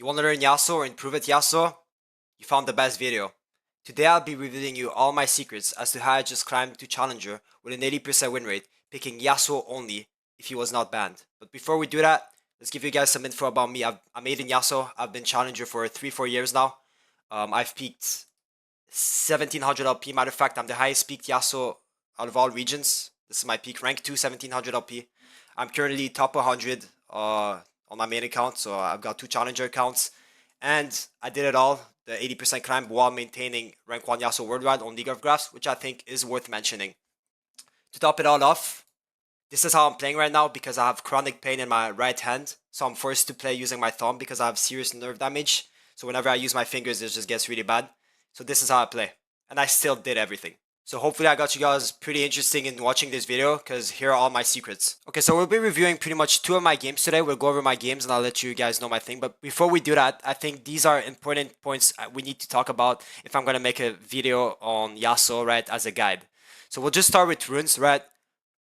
You want to learn Yasuo or improve at Yasuo? You found the best video. Today I'll be revealing you all my secrets as to how I just climbed to Challenger with an 80% win rate, picking Yasuo only if he was not banned. But before we do that, let's give you guys some info about me. I'm AidenYasuo. I've been Challenger for 3-4 years now. I've peaked 1700 LP. Matter of fact, I'm the highest peaked Yasuo out of all regions. This is my peak rank 2, 1700 LP. I'm currently top 100 on my main account, so I've got 2 Challenger accounts. And I did it all, the 80% climb, while maintaining rank 1 Yasuo worldwide on League of Graphs, which I think is worth mentioning. To top it all off, this is how I'm playing right now because I have chronic pain in my right hand, so I'm forced to play using my thumb because I have serious nerve damage. So whenever I use my fingers, it just gets really bad. So this is how I play, and I still did everything. So hopefully I got you guys pretty interesting in watching this video because here are all my secrets. Okay, so we'll be reviewing pretty much 2 of my games today. We'll go over my games and I'll let you guys know my thing. But before we do that, I think these are important points we need to talk about if I'm going to make a video on Yasuo, right, as a guide. So we'll just start with runes, right?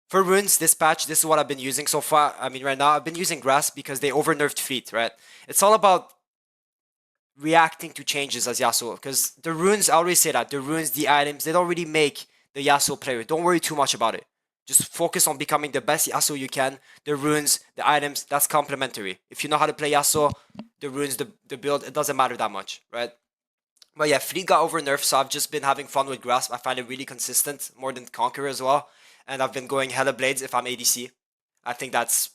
For runes, this patch, this is what I've been using so far. I mean, right now, I've been using Grasp because they over-nerfed Feet, right? It's all about reacting to changes as Yasuo, because the runes, I always say that, the runes, the items, they don't really make the Yasuo player. Don't worry too much about it. Just focus on becoming the best Yasuo you can. The runes, the items, that's complementary. If you know how to play Yasuo, the runes, the build, it doesn't matter that much, right? But yeah, Fleet got over nerfed, so I've just been having fun with Grasp. I find it really consistent, more than Conqueror as well. And I've been going Hella Blades if I'm ADC. I think that's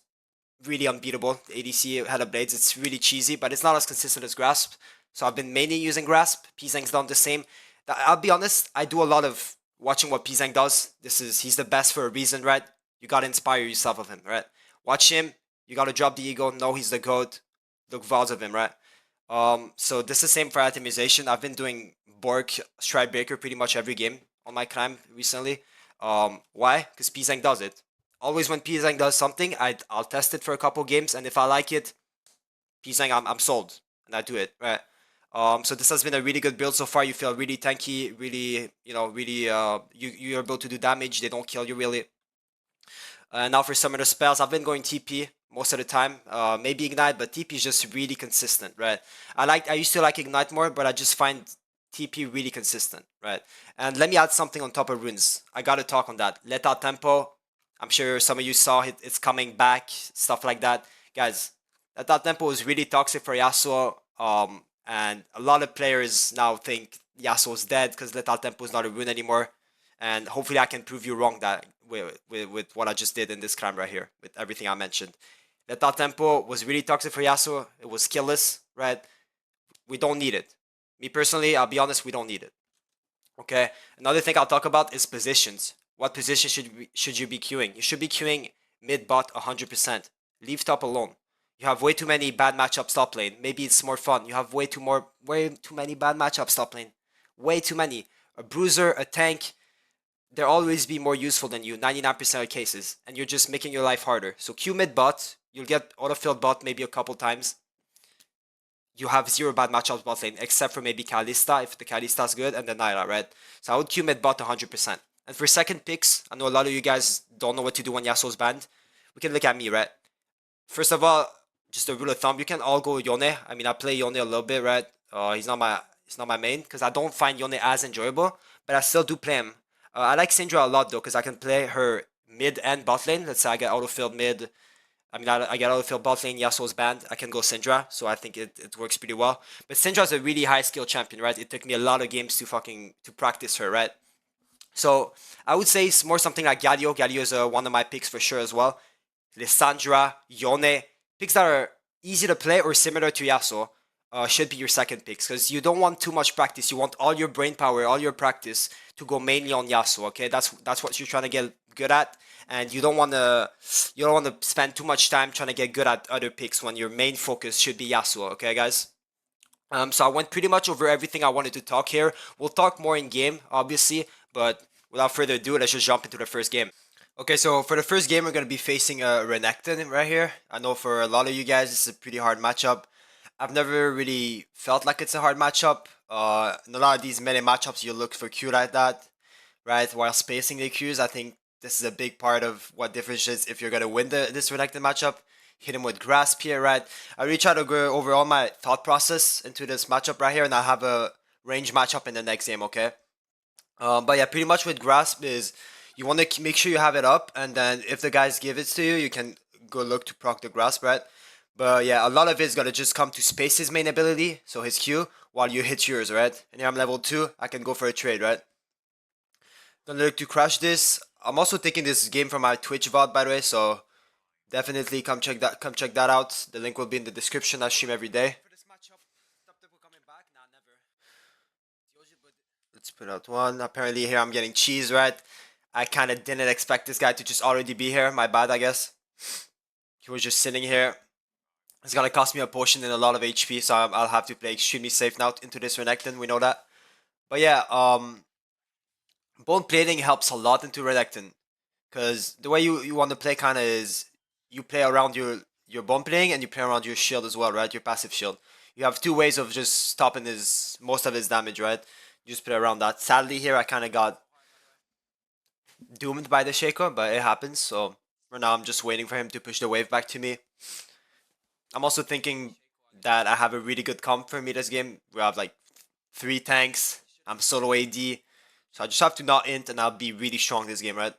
really unbeatable. The ADC Hella Blades, it's really cheesy, but it's not as consistent as Grasp. So I've been mainly using Grasp. pzzzang's done the same. I'll be honest, I do a lot of watching what pzzzang does. He's the best for a reason, right? You gotta inspire yourself of him, right? Watch him. You gotta drop the ego. Know he's the GOAT. Look VODs of him, right? So this is the same for itemization. I've been doing Bork Stride Breaker pretty much every game on my climb recently. Why? Because pzzzang does it. Always when pzzzang does something, I'll test it for a couple games, and if I like it, pzzzang, I'm sold, and I do it, right? So this has been a really good build so far. You feel really tanky, really, you're able to do damage. They don't kill you really. Now for some of the spells, I've been going TP most of the time. Maybe Ignite, but TP is just really consistent, right? I used to like Ignite more, but I just find TP really consistent, right? And let me add something on top of runes. I gotta talk on that. Let out tempo. I'm sure some of you saw it. It's coming back, stuff like that, guys. Let out tempo is really toxic for Yasuo. And a lot of players now think Yasuo is dead because Let out tempo is not a rune anymore. And hopefully I can prove you wrong that with what I just did in this climb right here, with everything I mentioned. Let out tempo was really toxic for Yasuo. It was killless, right? We don't need it. Me personally, I'll be honest, we don't need it. Okay. Another thing I'll talk about is positions. What position should you be queuing? You should be queuing mid bot 100%. Leave top alone. You have way too many bad matchups top lane. Maybe it's more fun. You have way too many bad matchups top lane. Way too many. A bruiser, a tank, they'll always be more useful than you 99% of cases, and you're just making your life harder. So queue mid bot. You'll get autofilled bot maybe a couple times. You have 0 bad matchups bot lane, except for maybe Kalista, if the Kalista's good, and then Naira, right? So I would queue mid bot 100%. And for second picks, I know a lot of you guys don't know what to do when Yasuo's banned. We can look at me, right? First of all, just a rule of thumb, you can all go Yone. I mean, I play Yone a little bit, right? He's not my main, because I don't find Yone as enjoyable, but I still do play him. I like Syndra a lot, though, because I can play her mid and bot lane. Let's say I get autofilled mid. I mean, I get autofilled bot lane, Yasuo's banned. I can go Syndra, so I think it works pretty well. But Syndra is a really high skill champion, right? It took me a lot of games to practice her, right? So I would say it's more something like Galio. Galio is one of my picks for sure as well. Lissandra, Yone, picks that are easy to play or similar to Yasuo should be your second picks, because you don't want too much practice. You want all your brain power, all your practice to go mainly on Yasuo. Okay, that's what you're trying to get good at, and you don't want to spend too much time trying to get good at other picks when your main focus should be Yasuo. Okay, guys. So I went pretty much over everything I wanted to talk here. We'll talk more in game, obviously, but without further ado, let's just jump into the first game. Okay, so for the first game, we're going to be facing a Renekton right here. I know for a lot of you guys, this is a pretty hard matchup. I've never really felt like it's a hard matchup. In a lot of these many matchups, you look for Q like that, right? While spacing the Qs, I think this is a big part of what differentiates if you're going to win this Renekton matchup. hit him with grasp here, right? I really try to go over all my thought process into this matchup right here, and I'll have a range matchup in the next game, okay? But yeah, pretty much with grasp is you want to make sure you have it up, and then if the guys give it to you, you can go look to proc the grasp, right? But yeah, a lot of it's gonna just come to space his main ability, so his Q, while you hit yours, right? And here I'm level 2, I can go for a trade, right? Gonna look to crush this. I'm also taking this game from my Twitch VOD, by the way, so definitely come check that out. The link will be in the description. I stream every day. Let's put out one. Apparently here I'm getting cheese, right? I kind of didn't expect this guy to just already be here. My bad, I guess. He was just sitting here. It's gonna cost me a potion and a lot of HP, so I'll have to play extremely safe now into this Renekton. We know that. But yeah, bone plating helps a lot into Renekton, because the way you want to play kind of is you play around your bone plating and you play around your shield as well, right? Your passive shield. You have two ways of just stopping his most of his damage, right? You just play around that. Sadly, here I kind of got doomed by the Shaco, but it happens. So for now, I'm just waiting for him to push the wave back to me. I'm also thinking that I have a really good comp for me this game. We have like 3 tanks. I'm solo AD. So I just have to not int and I'll be really strong this game, right?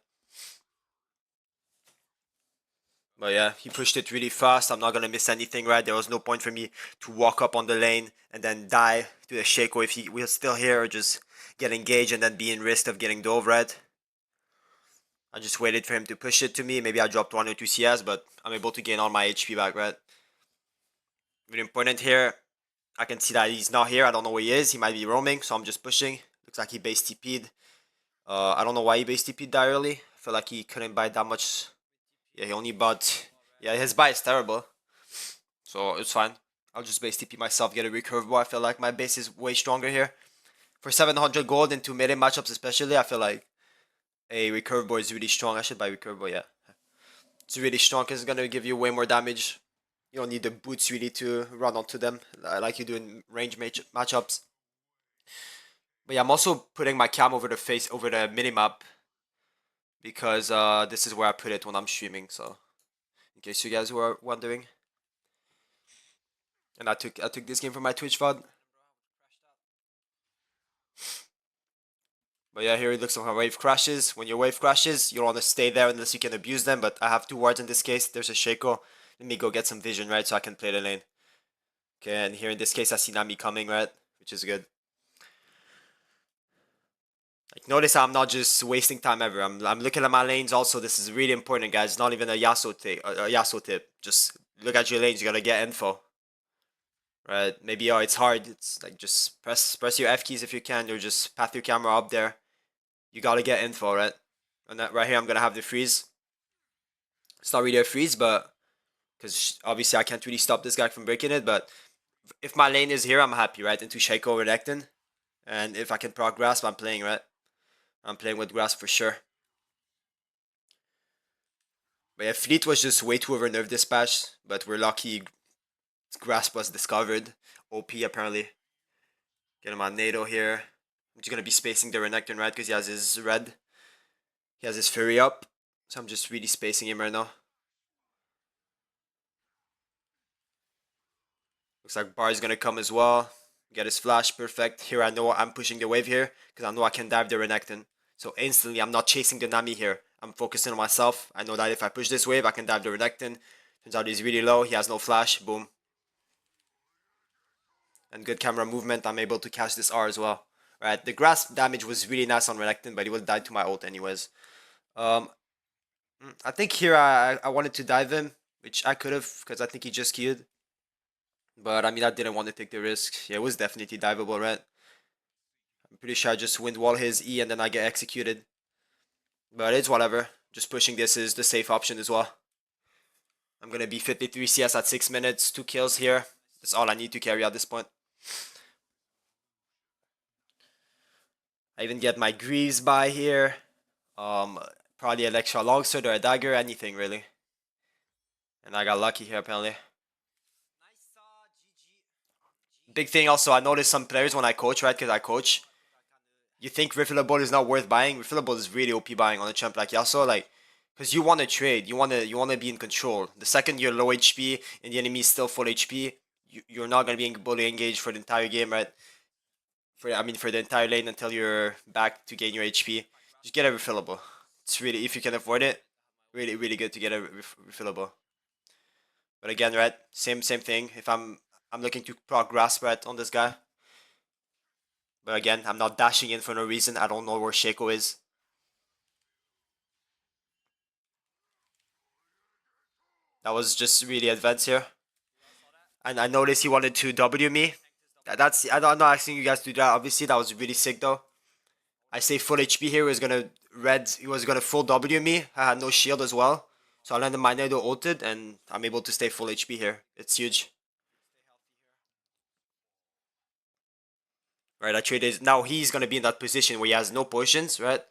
But yeah, he pushed it really fast. I'm not gonna miss anything, right? There was no point for me to walk up on the lane and then die to the Shaco if he was still here, or just get engaged and then be in risk of getting dove, right? I just waited for him to push it to me. Maybe I dropped 1 or 2 CS, but I'm able to gain all my HP back, right? Really important here. I can see that he's not here. I don't know where he is. He might be roaming, so I'm just pushing. Looks like he base TP'd. I don't know why he base TP'd that early. I feel like he couldn't buy that much. Yeah, he only bought... Yeah, his buy is terrible. So it's fine. I'll just base TP myself, get a recurve ball. I feel like my base is way stronger here. For 700 gold into mid matchups especially, I feel like a recurve ball is really strong. I should buy recurve ball, yeah. It's really strong because it's going to give you way more damage. You don't need the boots really to run onto them like you do in range matchups. But yeah, I'm also putting my cam over the minimap, because this is where I put it when I'm streaming, so in case you guys were wondering. And I took this game from my Twitch VOD. But yeah, here it looks like my wave crashes. When your wave crashes, you don't want to stay there unless you can abuse them, but I have 2 wards in this case. There's a Shaco. Let me go get some vision, right, so I can play the lane. Okay, and here in this case I see Nami coming, right, which is good. Like, notice I'm not just wasting time ever. I'm looking at my lanes also. This is really important, guys. It's not even a Yasuo tip. Just look at your lanes. You gotta get info. Right? Maybe it's hard. It's like just press your F keys if you can, or just path your camera up there. You gotta get info, right? And that right here I'm gonna have the freeze. It's not really a freeze, but because obviously I can't really stop this guy from breaking it, but if my lane is here, I'm happy, right? Into Shaco or Renekton. And if I can proc grasp, I'm playing, right? I'm playing with grasp for sure. But yeah, Fleet was just way too overnerved this patch, but we're lucky grasp was discovered. OP apparently. Get him on NATO here. I'm just gonna be spacing the Renekton, right? Because he has his red. He has his Fury up. So I'm just really spacing him right now. Looks like Bar is gonna come as well. Get his flash, perfect. Here I know I'm pushing the wave here, because I know I can dive the Renekton. So instantly I'm not chasing the Nami here. I'm focusing on myself. I know that if I push this wave, I can dive the Renekton. Turns out he's really low. He has no flash. Boom. And good camera movement. I'm able to catch this R as well. Right, the grasp damage was really nice on Renekton, but he would die to my ult anyways. I think here I wanted to dive him, which I could have, because I think he just queued. But I mean, I didn't want to take the risk. Yeah, it was definitely diveable, right? I'm pretty sure I just wind wall his E and then I get executed. But it's whatever. Just pushing this is the safe option as well. I'm gonna be 53 CS at 6 minutes, 2 kills here. That's all I need to carry at this point. I even get my Greaves by here. Probably an extra longsword or a dagger, anything really. And I got lucky here apparently. Big thing also, I noticed some players when I coach, right, because I coach, you think refillable is not worth buying. Refillable is really OP buying on a champ like Yasuo, like, Because you want to trade, you want to be in control. The second you're low HP and the enemy is still full HP, you're not gonna be able to engage for the entire game, right? For the entire lane until you're back to gain your HP. Just get a refillable. It's really, if you can afford it, really good to get a refillable. But again, right, same thing. If I'm looking to proc grasp right on this guy. But again, I'm not dashing in for no reason. I don't know where Shaco is. That was just really advanced here. And I noticed he wanted to W me. I'm not asking you guys to do that. Obviously, that was really sick though. I say full HP here. He was gonna full W me. I had no shield as well. So I landed my Nado ulted and I'm able to stay full HP here. It's huge. Right, I traded. Now he's gonna be in that position where he has no potions, right?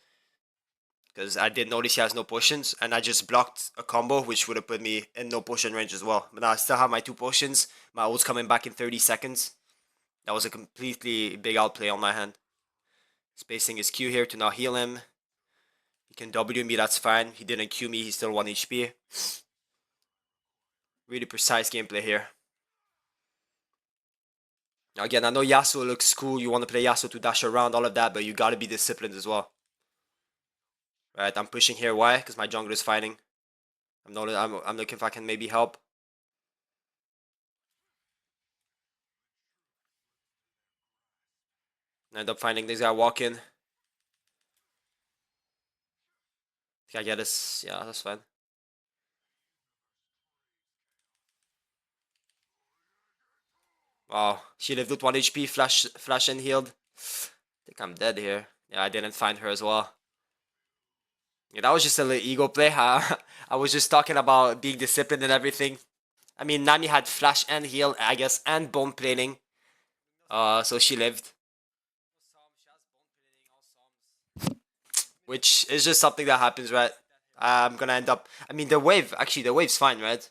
Because I did notice he has no potions, and I just blocked a combo which would have put me in no potion range as well. But now I still have my 2 potions. My ult's coming back in 30 seconds. That was a completely big outplay on my hand. Spacing his Q here to not heal him. He can W me, that's fine. He didn't Q me, he's still 1 HP. Really precise gameplay here. Now again, I know Yasuo looks cool. You want to play Yasuo to dash around, all of that, but you gotta be disciplined as well. Right, I'm pushing here. Why? Because my jungler is fighting. I'm looking if I can maybe help. I end up finding this guy walking. Think I get this. Yeah, that's fine. Wow, she lived with 1 HP, flash and healed. I think I'm dead here. Yeah, I didn't find her as well. Yeah, that was just a little ego play. I was just talking about being disciplined and everything. I mean, Nami had flash and heal, I guess, and bone plating. So she lived. Which is just something that happens, right? I'm gonna end up. I mean, the wave's fine, right?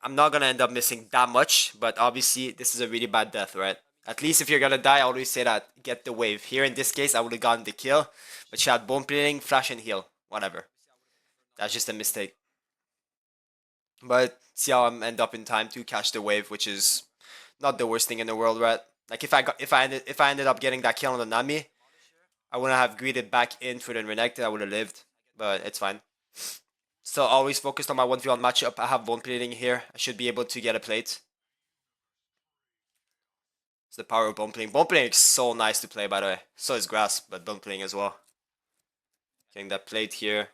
I'm not gonna end up missing that much, but obviously, this is a really bad death, right? At least if you're gonna die, I always say that get the wave. Here in this case, I would have gotten the kill, but she had bone plating, flash, and heal. Whatever. That's just a mistake. But see how I end up in time to catch the wave, which is not the worst thing in the world, right? Like if I ended up getting that kill on the Nami, I wouldn't have greeted back in for the Renekton. I would have lived, but it's fine. Still always focused on my 1v1 matchup. I have bone plating here. I should be able to get a plate. It's the power of bone plating. Bone plating is so nice to play, by the way. So is grasp, but bone plating as well. Getting that plate here.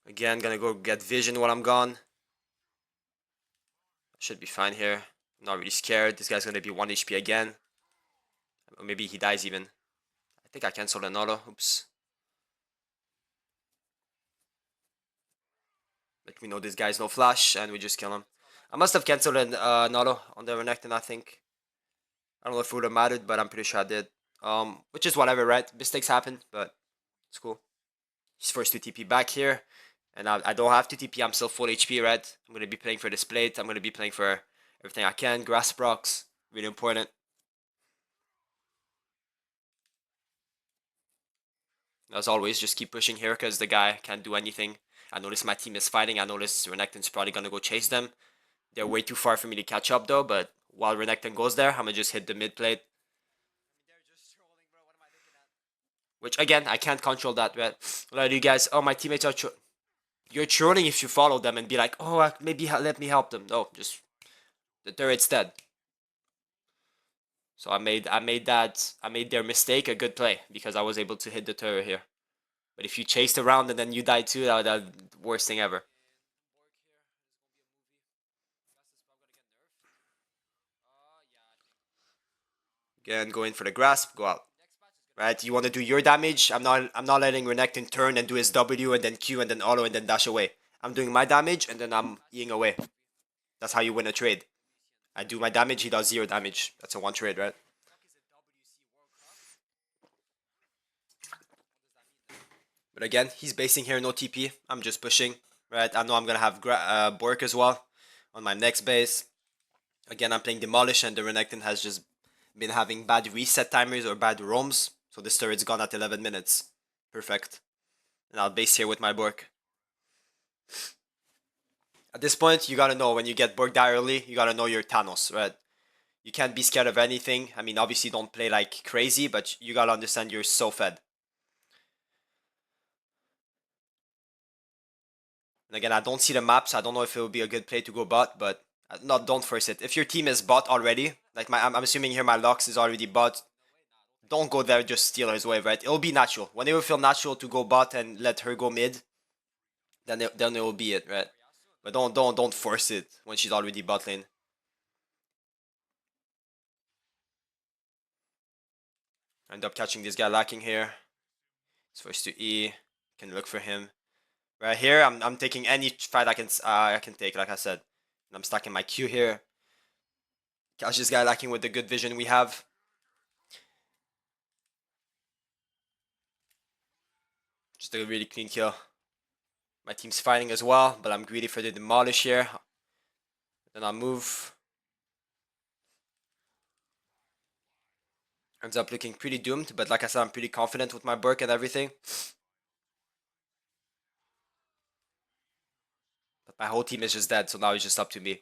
Again, gonna go get vision while I'm gone. Should be fine here. I'm not really scared. This guy's gonna be 1 HP again. Or maybe he dies even. I think I canceled an auto. Oops. But we know this guy's no flash, and we just kill him. I must have cancelled an auto on the Renekton, I think. I don't know if it would have mattered, but I'm pretty sure I did. Which is whatever, right? Mistakes happen, but it's cool. He's forced to TP back here. And I don't have to TP, I'm still full HP, right? I'm going to be playing for this plate. I'm going to be playing for everything I can. Grass procs, really important. As always, just keep pushing here because the guy can't do anything. I notice my team is fighting. I notice Renekton's probably going to go chase them. They're way too far for me to catch up though, but while Renekton goes there, I'm going to just hit the mid plate. Which again, I can't control that, right? A lot of you guys, oh, my teammates are you're trolling if you follow them and be like, oh, maybe let me help them. No, just the turret's dead. So I made their mistake a good play because I was able to hit the turret here. But if you chased around and then you died too, that would be the worst thing ever. Again, go in for the grasp, go out. Right? You want to do your damage. I'm not letting Renekton turn and do his W and then Q and then auto and then dash away. I'm doing my damage and then I'm Eing away. That's how you win a trade. I do my damage, he does 0 damage. That's a 1 trade, right? But again, he's basing here, no TP. I'm just pushing, right? I know I'm gonna have Bork as well on my next base. Again, I'm playing Demolish and the Renekton has just been having bad reset timers or bad roams. So this turret's gone at 11 minutes. Perfect. And I'll base here with my Bork. At this point, you gotta know when you get Bork die early, you gotta know your Thanos, right? You can't be scared of anything. I mean, obviously don't play like crazy, but you gotta understand you're so fed. And again, I don't see the map, so I don't know if it would be a good play to go bot, but don't force it. If your team is bot already, like I'm assuming here my Lux is already bot, don't go there just steal his wave, right? It'll be natural. When it will feel natural to go bot and let her go mid, then it will be it, right? But don't force it when she's already bot lane. End up catching this guy lacking here. He's forced to E. Can look for him. Right here, I'm taking any fight I can take, like I said. And I'm stacking my Q here. Catch this guy lacking with the good vision we have. Just a really clean kill. My team's fighting as well, but I'm greedy for the demolish here. Then I'll move. Ends up looking pretty doomed, but like I said, I'm pretty confident with my Burk and everything. But my whole team is just dead, so now it's just up to me.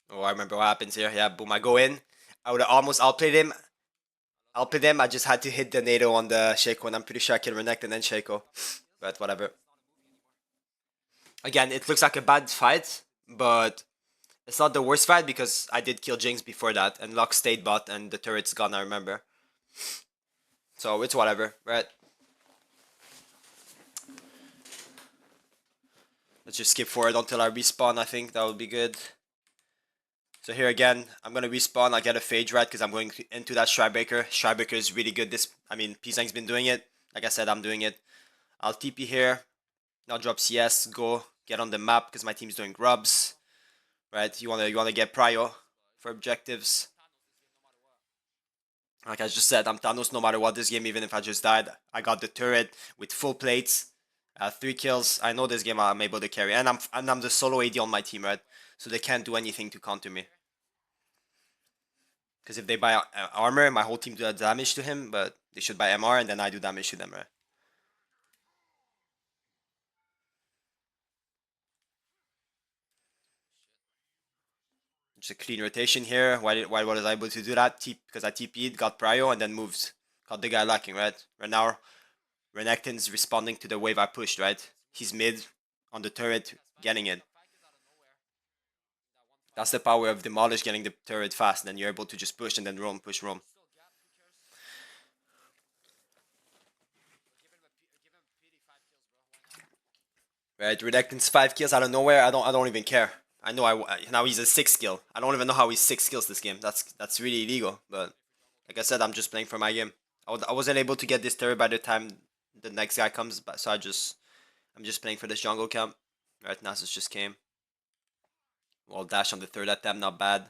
Oh, I remember what happens here. Yeah, boom, I go in. I would have almost outplayed him. I just had to hit the NATO on the Shaco, and I'm pretty sure I killed Renekton and then Shaco. But whatever. Again, it looks like a bad fight, but it's not the worst fight because I did kill Jinx before that, and Lux stayed bot, and the turret's gone, I remember. So it's whatever, right? Let's just skip forward until I respawn, I think that would be good. So here again, I'm going to respawn, I get a Phage right because I'm going into that Stridebreaker. Stridebreaker is really good, pzzzang's been doing it. Like I said, I'm doing it. I'll TP here, now drop CS, go, get on the map because my team's doing grubs. Right, you wanna get prio for objectives. Like I just said, I'm Thanos no matter what this game, even if I just died. I got the turret with full plates, 3 kills. I know this game I'm able to carry, and I'm the solo AD on my team, right? So they can't do anything to counter me. Because if they buy armor, my whole team does damage to him, but they should buy MR and then I do damage to them, right? Just a clean rotation here. Why was I able to do that? Because I TP'd, got prio, and then moved. Got the guy lacking, right? Right now, Renekton's responding to the wave I pushed, right? He's mid on the turret, getting it. That's the power of Demolish getting the turret fast, and then you're able to just push and then roam, push, roam. Right, Renekton's 5 kills out of nowhere. I don't even care. I know now he's a 6 kill. I don't even know how he's 6 kills this game. That's really illegal. But like I said, I'm just playing for my game. I wasn't able to get this turret by the time the next guy comes, so I'm just playing for this jungle camp. Right, Nasus just came. Well, dash on the 3rd attempt, not bad.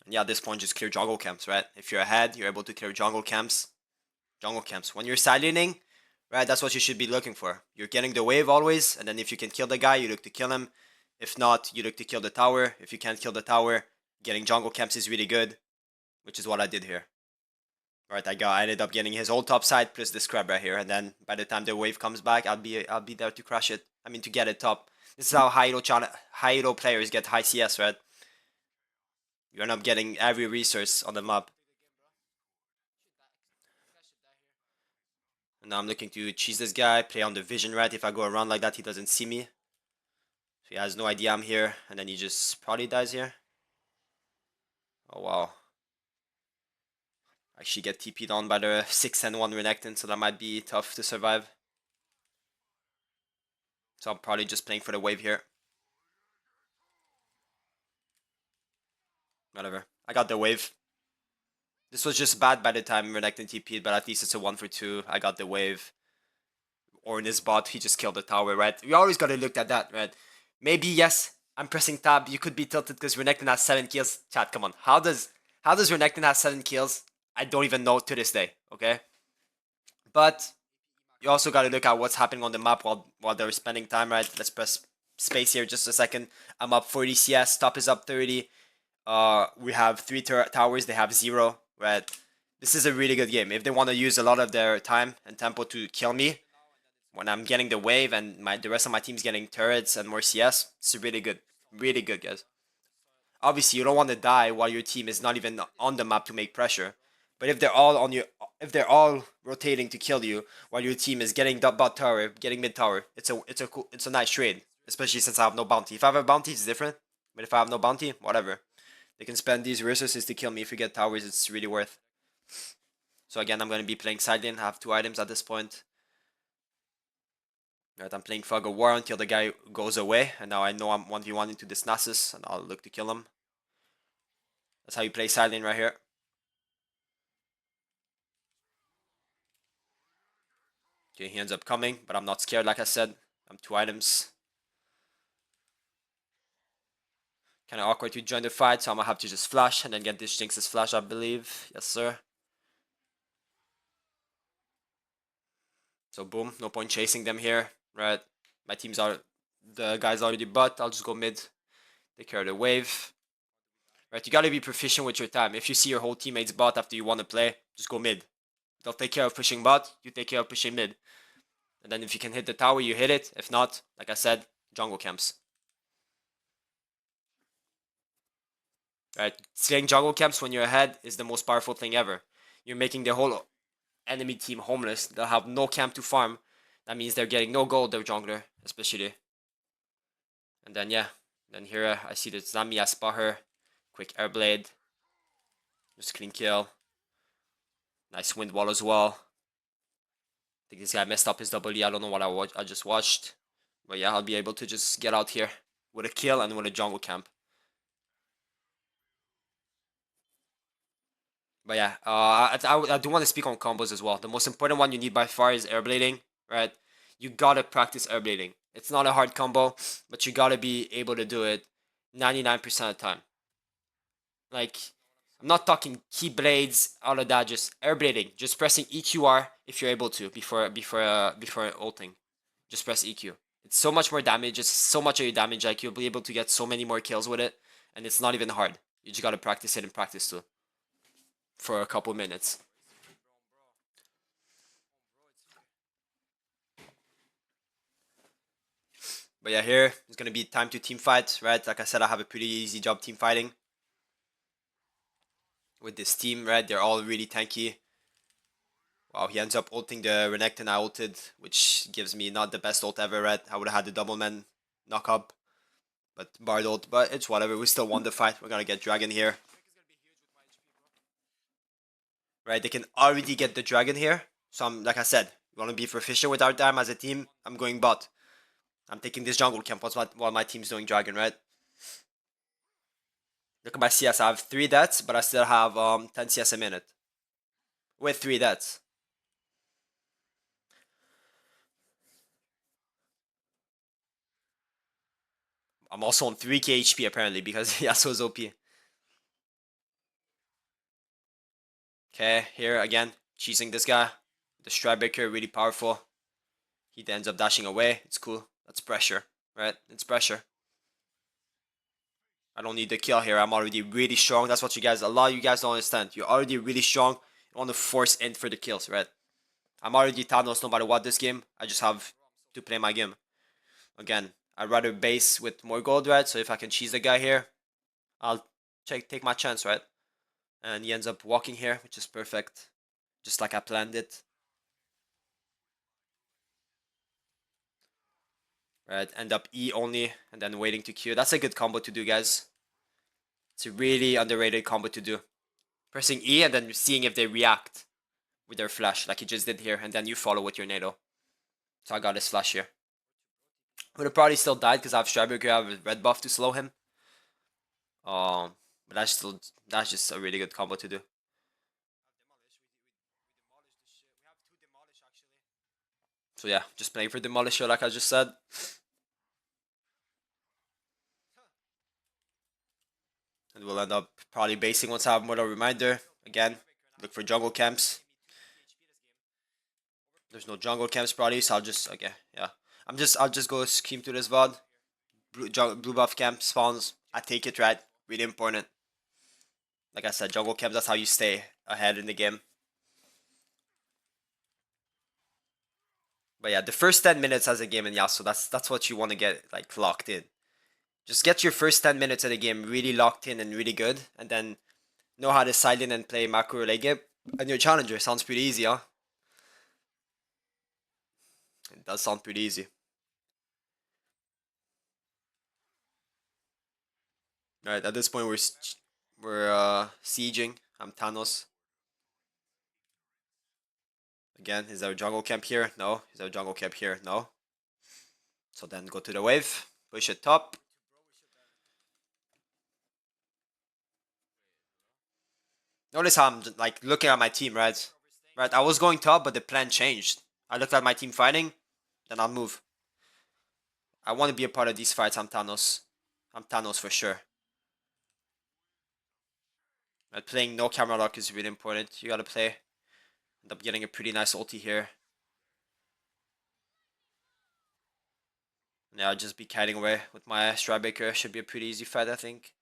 And yeah, at this point, just clear jungle camps, right? If you're ahead, you're able to clear jungle camps. Jungle camps. When you're silencing, right, that's what you should be looking for. You're getting the wave always, and then if you can kill the guy, you look to kill him. If not, you look to kill the tower. If you can't kill the tower, getting jungle camps is really good, which is what I did here. Alright, I ended up getting his whole top side plus this crab right here, and then by the time the wave comes back, I'll be there to crush it. I mean, to get it top. This is how high elo players get high CS, right? You end up getting every resource on the map. And now I'm looking to cheese this guy, play on the vision, right? If I go around like that, he doesn't see me. So he has no idea I'm here, and then he just probably dies here. Oh wow. I actually get TP'd on by the 6 and 1 Renekton, so that might be tough to survive. So I'm probably just playing for the wave here. Whatever. I got the wave. This was just bad by the time Renekton TP'd, but at least it's a 1 for 2. I got the wave. Or in his bot, he just killed the tower, right? We always gotta look at that, right? Maybe, yes, I'm pressing tab. You could be tilted because Renekton has 7 kills. Chat, come on. How does Renekton have 7 kills? I don't even know to this day, okay? But you also gotta look at what's happening on the map while they're spending time, right? Let's press space here just a second. I'm up 40 CS, top is up 30. We have 3 towers, they have 0, right? This is a really good game. If they want to use a lot of their time and tempo to kill me when I'm getting the wave and the rest of my team's getting turrets and more CS, it's really good. Really good, guys. Obviously, you don't want to die while your team is not even on the map to make pressure. But if they're all on you, if they're all rotating to kill you while your team is getting bot tower, getting mid tower, it's a nice trade. Especially since I have no bounty. If I have a bounty, it's different. But if I have no bounty, whatever. They can spend these resources to kill me. If we get towers, it's really worth. So again, I'm gonna be playing side lane. I have 2 items at this point. Right, I'm playing Fog of War until the guy goes away, and now I know I'm 1v1 into this Nasus, and I'll look to kill him. That's how you play side lane right here. Okay, he ends up coming, but I'm not scared, like I said. I'm 2 items. Kind of awkward to join the fight, so I'm gonna have to just flash and then get this Jinx's flash, I believe. Yes, sir. So boom, no point chasing them here, right? My team's are the guy's already butt. I'll just go mid, take care of the wave. Right, you gotta be proficient with your time. If you see your whole teammates bot after you want to play, just go mid. They'll take care of pushing bot, you take care of pushing mid. And then if you can hit the tower, you hit it. If not, like I said, jungle camps. Right, slaying jungle camps when you're ahead is the most powerful thing ever. You're making the whole enemy team homeless. They'll have no camp to farm. That means they're getting no gold, their jungler, especially. And then yeah, then here I see the Zami, I spot her. Quick air blade. Just clean kill. Nice wind wall as well. I think this guy messed up his W. I don't know what I just watched. But yeah, I'll be able to just get out here with a kill and with a jungle camp. But yeah, I do want to speak on combos as well. The most important one you need by far is airblading, right? You gotta practice airblading. It's not a hard combo, but you gotta be able to do it 99% of the time. Like, I'm not talking keyblades, all of that, just airblading. Just pressing EQR if you're able to before ulting. Just press EQ. It's so much more damage, it's so much of your damage, like you'll be able to get so many more kills with it, and it's not even hard. You just gotta practice it and practice too. For a couple minutes. But yeah, here it's gonna be time to team fight, right? Like I said, I have a pretty easy job team fighting with this team, right? They're all really tanky. Wow, he ends up ulting the Renekton I ulted, which gives me not the best ult ever, right? I would have had the double man knock up, but Bard ult, but it's whatever. We still won the fight. We're gonna get Dragon here. Right, they can already get the Dragon here. So I'm, like I said, we want to be proficient with our time as a team. I'm going bot. I'm taking this jungle camp while my team's doing Dragon, right? Look at my CS. I have 3 deaths, but I still have 10 CS a minute. With 3 deaths. I'm also on 3k HP apparently because Yasuo's OP. Okay, here again, cheesing this guy. The Strybreaker, really powerful. He ends up dashing away. It's cool. That's pressure, right? It's pressure. I don't need the kill here. I'm already really strong. That's what a lot of you guys don't understand. You're already really strong. You want to force in for the kills, right? I'm already Thanos no matter what this game. I just have to play my game. Again, I'd rather base with more gold, right? So if I can cheese the guy here, I'll take my chance, right? And he ends up walking here, which is perfect. Just like I planned it. Right, end up E only, and then waiting to Q. That's a good combo to do, guys. It's a really underrated combo to do. Pressing E and then seeing if they react with their flash, like you just did here, and then you follow with your NATO. So I got his flash here. Would have probably still died because I have Strybreaker, I have a red buff to slow him. But that's just a really good combo to do. So yeah, just playing for Demolisher like I just said. And we'll end up probably basing once I have more of a reminder. Again, look for jungle camps. There's no jungle camps probably, so I'll just, okay, yeah. I'll just go scheme to this VOD. Blue buff camp spawns. I take it, right? Really important. Like I said, jungle camps, that's how you stay ahead in the game. But yeah, the first 10 minutes as a game in Yasuo, that's what you want to get like locked in. Just get your first 10 minutes of the game really locked in and really good, and then know how to silent and play macro late game. And your challenger sounds pretty easy, huh? It does sound pretty easy. Alright, at this point we're sieging. I'm Thanos. Again, is there a jungle camp here? No. Is there a jungle camp here? No. So then go to the wave, push it top. Notice how I'm like looking at my team, right? Right, I was going top, but the plan changed. I looked at my team fighting, then I'll move. I want to be a part of these fights. I'm Thanos. I'm Thanos for sure. But playing no camera lock is really important. You gotta play. End up getting a pretty nice ulti here. Yeah, I'll just be kiting away with my Strybaker. Should be a pretty easy fight, I think.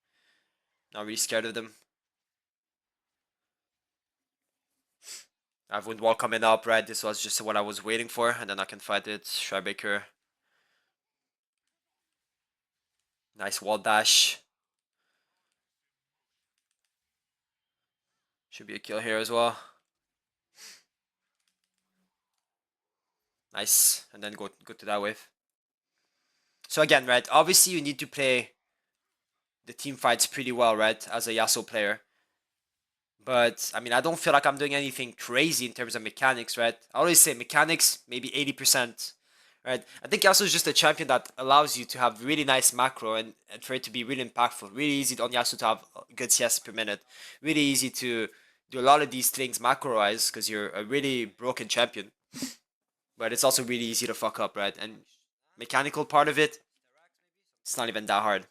Not really scared of them. I have Windwall coming up, right? This was just what I was waiting for, and then I can fight it. Strybaker. Nice wall dash. Should be a kill here as well. Nice. And then go to that wave. So again, right? Obviously, you need to play the team fights pretty well, right? As a Yasuo player. But, I mean, I don't feel like I'm doing anything crazy in terms of mechanics, right? I always say mechanics, maybe 80%, right? I think Yasuo is just a champion that allows you to have really nice macro and for it to be really impactful. Really easy on Yasuo to have good CS per minute. Really easy to do a lot of these things macro-wise because you're a really broken champion. But it's also really easy to fuck up, right? And mechanical part of it, it's not even that hard.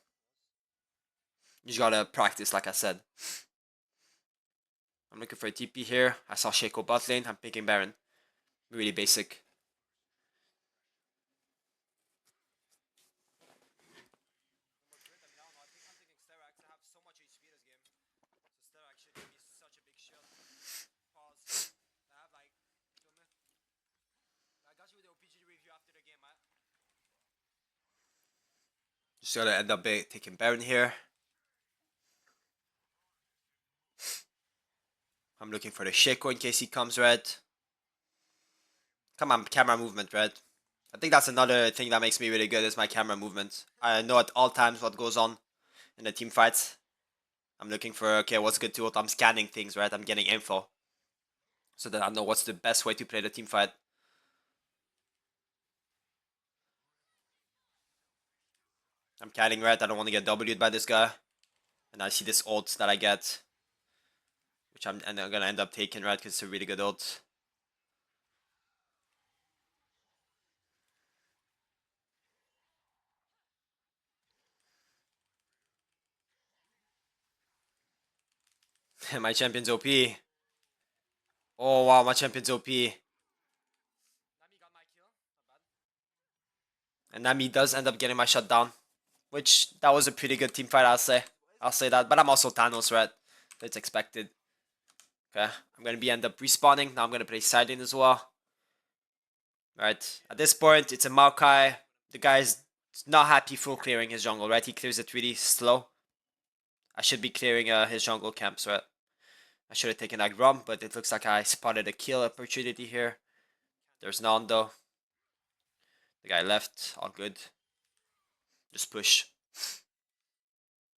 You just gotta practice, like I said. I'm looking for a TP here. I saw Shaco bot lane. I'm picking Baron. Really basic. Just gotta end up taking Baron here. I'm looking for the Shaco in case he comes red. Come on, camera movement, red. I think that's another thing that makes me really good is my camera movement. I know at all times what goes on in the team fights. I'm looking for, okay, what's good to ult? I'm scanning things, right? I'm getting info. So that I know what's the best way to play the team fight. I'm kiting red. I don't want to get W'd by this guy. And I see this ult that I get. Which I'm gonna end up taking, right? Because it's a really good ult. My champion's OP. Oh wow, my champion's OP. And Nami does end up getting my shutdown. Which, that was a pretty good team fight, I'll say. I'll say that. But I'm also Thanos, right? That's expected. Okay, I'm gonna end up respawning. Now I'm gonna play Siding as well. Right, at this point, it's a Maokai. The guy's not happy full clearing his jungle, right? He clears it really slow. I should be clearing his jungle camps, right? I should have taken that Grom, but it looks like I spotted a kill opportunity here. There's none though. The guy left, all good. Just push.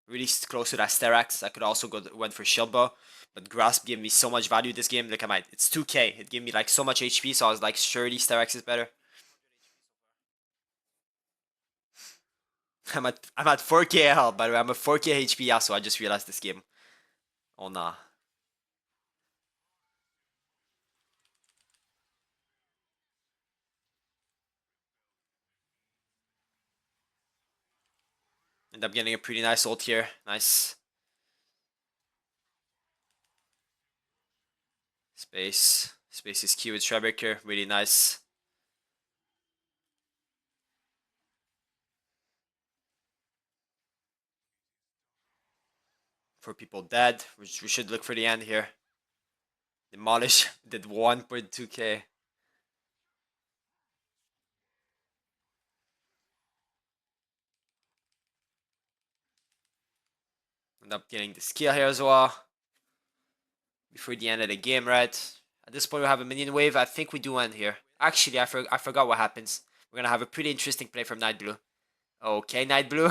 Really close to that Sterax. I could also went for Shieldbow, but Grasp gave me so much value this game. Look at my, it's 2k. It gave me like so much HP, so I was like, surely Sterax is better. I'm at 4k health, by the way. I'm a 4k HP Yasuo. I just realized this game. Oh nah. End up getting a pretty nice ult here. Nice. Space. Space is key with Strybaker. Really nice. For people dead. We should look for the end here. Demolish did 1.2k. End up getting the skill here as well. Before the end of the game, right? At this point, we have a minion wave. I think we do end here. Actually, I forgot what happens. We're gonna have a pretty interesting play from Night Blue. Okay, Night Blue.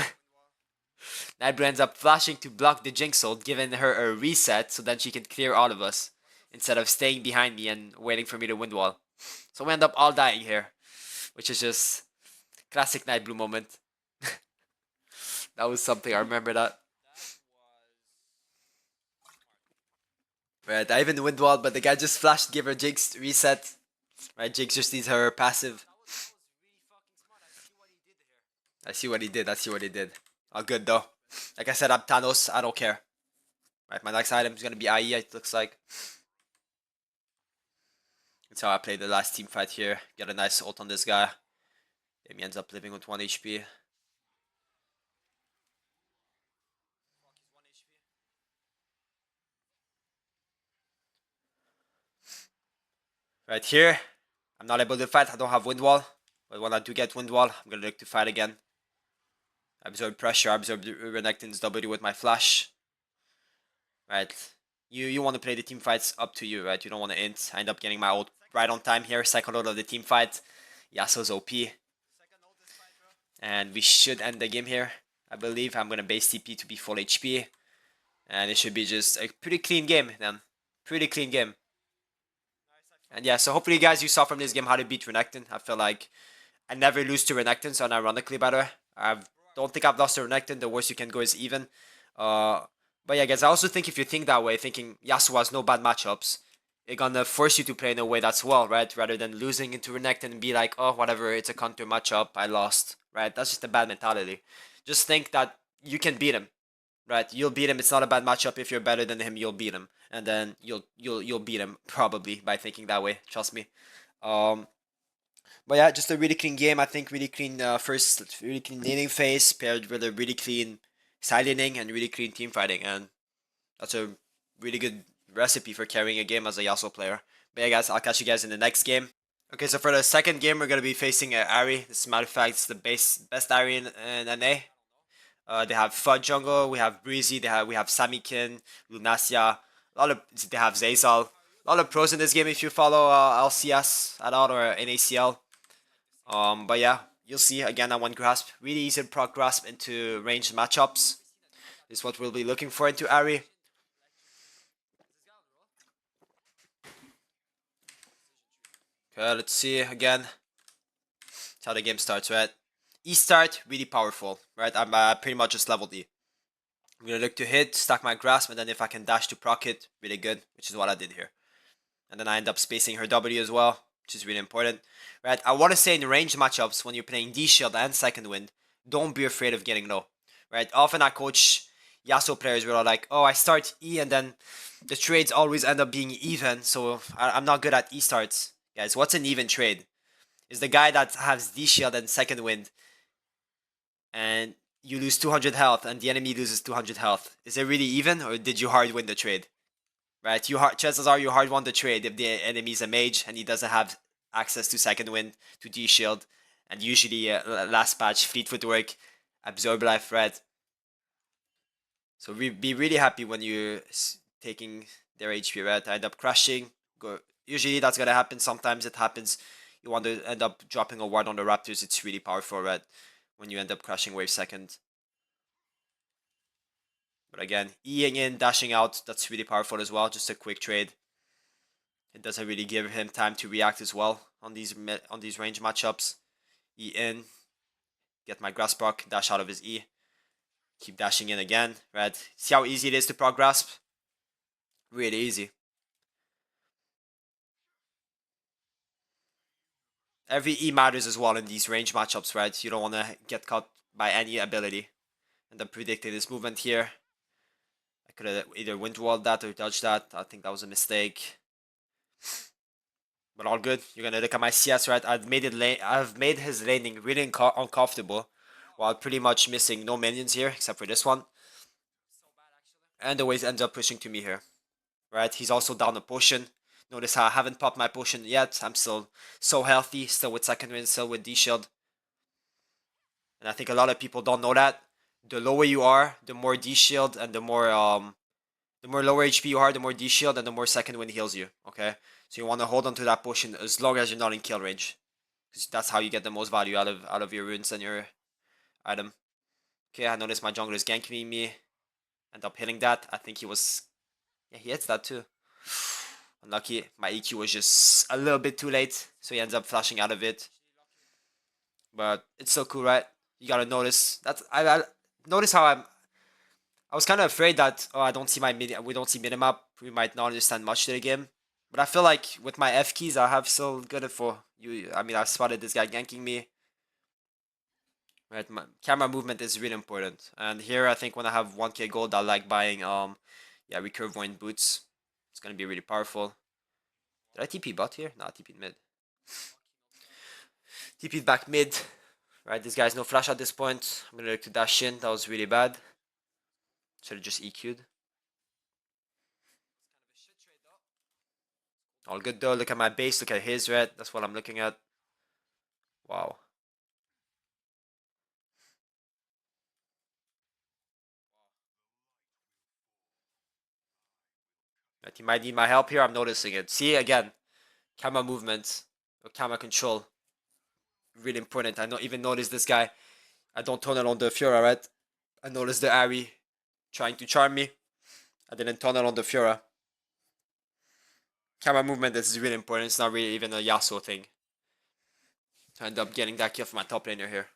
Night Blue ends up flashing to block the Jinx ult, giving her a reset so then she can clear all of us. Instead of staying behind me and waiting for me to wind wall. So we end up all dying here. Which is just classic Night Blue moment. That was something, I remember that. Right, I even wind walled, but the guy just flashed to give her Jinx reset. Right, Jinx just needs her passive. I see what he did, All good though. Like I said, I'm Thanos, I don't care. Right, my next item is gonna be IE, it looks like. That's how I played the last team fight here. Get a nice ult on this guy. Then he ends up living with 1 HP. Right here, I'm not able to fight, I don't have wind wall. But when I do get wind wall, I'm gonna look to fight again. Absorb pressure, absorb Renekton's W with my flash. Right, you want to play the team fights up to you, right? You don't want to int. I end up getting my ult right on time here. Second ult of the team fight. Yasuo's OP. And we should end the game here. I believe I'm gonna base TP to be full HP. And it should be just a pretty clean game then. Pretty clean game. And yeah, so hopefully guys you saw from this game how to beat Renekton. I feel like I never lose to Renekton, so ironically by the way. I don't think I've lost to Renekton. The worst you can go is even. But yeah guys, I also think if you think that way, thinking Yasuo has no bad matchups, it's gonna force you to play in a way that's well, right? Rather than losing into Renekton and be like, oh whatever, it's a counter matchup, I lost. Right? That's just a bad mentality. Just think that you can beat him. Right? You'll beat him. It's not a bad matchup. If you're better than him, you'll beat him. And then you'll beat him probably by thinking that way. Trust me. But yeah, just a really clean game. I think really clean first, really clean laning phase paired with a really clean side laning and really clean team fighting, and that's a really good recipe for carrying a game as a Yasuo player. But yeah, guys, I'll catch you guys in the next game. Okay, so for the second game, we're gonna be facing Ahri. As a matter of fact, it's the best Ahri in NA. They have Fudge Jungle, we have Breezy, we have Samikin, Lunasia, they have Zazal. A lot of pros in this game if you follow LCS at all or NACL. But yeah, you'll see again that one grasp. Really easy to proc grasp into ranged matchups. This is what we'll be looking for into Ahri. Okay, let's see again. That's how the game starts, right? E start, really powerful, right? I'm pretty much just leveled E. I'm gonna look to hit, stack my grasp, and then if I can dash to proc it, really good, which is what I did here. And then I end up spacing her W as well, which is really important, right? I want to say in ranged matchups, when you're playing D shield and second wind, don't be afraid of getting low, right? Often I coach Yasuo players where are like, oh, I start E and then the trades always end up being even, so I'm not good at E starts. Guys, what's an even trade? Is the guy that has D shield and second wind and you lose 200 health and the enemy loses 200 health. Is it really even, or did you hard win the trade? Right, chances are you hard won the trade if the enemy is a mage and he doesn't have access to second wind, to D shield, and usually last patch, fleet footwork, absorb life, right? So be really happy when you're taking their HP, right? I end up crashing. Usually that's gonna happen. Sometimes it happens. You want to end up dropping a ward on the Raptors. It's really powerful, right? When you end up crashing wave second. But again, Eing in, dashing out, that's really powerful as well. Just a quick trade. It doesn't really give him time to react as well on these range matchups. E in, get my grasp proc, dash out of his E. Keep dashing in again, right? See how easy it is to proc grasp? Really easy. Every E matters as well in these range matchups, right? You don't want to get caught by any ability. And I'm predicting this movement here. I could have either wind walled that or dodged that. I think that was a mistake. But all good. You're gonna look at my CS, right? I've made his laning really uncomfortable, while pretty much missing no minions here except for this one. And always ends up pushing to me here, right? He's also down a potion. Notice how I haven't popped my potion yet. I'm still so healthy, still with second wind, still with D shield. And I think a lot of people don't know that. the lower you are, the more D shield and the more lower HP you are, the more D shield and the more second wind heals you. Okay, so you want to hold on to that potion as long as you're not in kill range, because that's how you get the most value out of your runes and your item. Okay, I noticed my jungler is ganking me. End up hitting that. I think he was. Yeah, he hits that too. Unlucky. My EQ was just a little bit too late, so he ends up flashing out of it. But it's still cool, right? You gotta notice that. I notice how I was kind of afraid that I don't see we don't see minimap. We might not understand much to the game. But I feel like with my F keys, I have still good info. I mean, I spotted this guy ganking me. Right, my camera movement is really important. And here, I think when I have 1k gold, I like buying yeah, recurve wind boots. It's gonna be really powerful. Did I TP bot here? Nah, TP mid. TP back mid. Right, this guy's no flash at this point. I'm gonna look to dash in. That was really bad. Should have just EQ'd. All good though. Look at my base. Look at his red. That's what I'm looking at. Wow. Right, he might need my help here. I'm noticing it. See again, camera movement or camera control. Really important. I don't even notice this guy. I don't tunnel on the Fiora, right? I noticed the Ahri trying to charm me. I didn't tunnel on the Fiora. Camera movement is really important. It's not really even a Yasuo thing. So I end up getting that kill from my top laner here.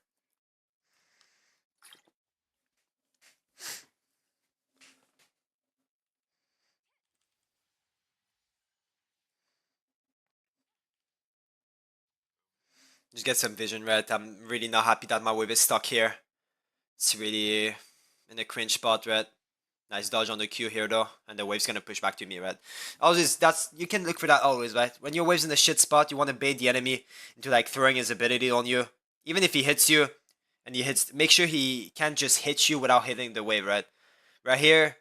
Just get some vision, right? I'm really not happy that my wave is stuck here. It's really in a cringe spot, right? Nice dodge on the Q here though, and the wave's gonna push back to me, right? Always, you can look for that always, right? When your wave's in the shit spot, you want to bait the enemy into like throwing his ability on you. Even if he hits you, and make sure he can't just hit you without hitting the wave, right? Right here,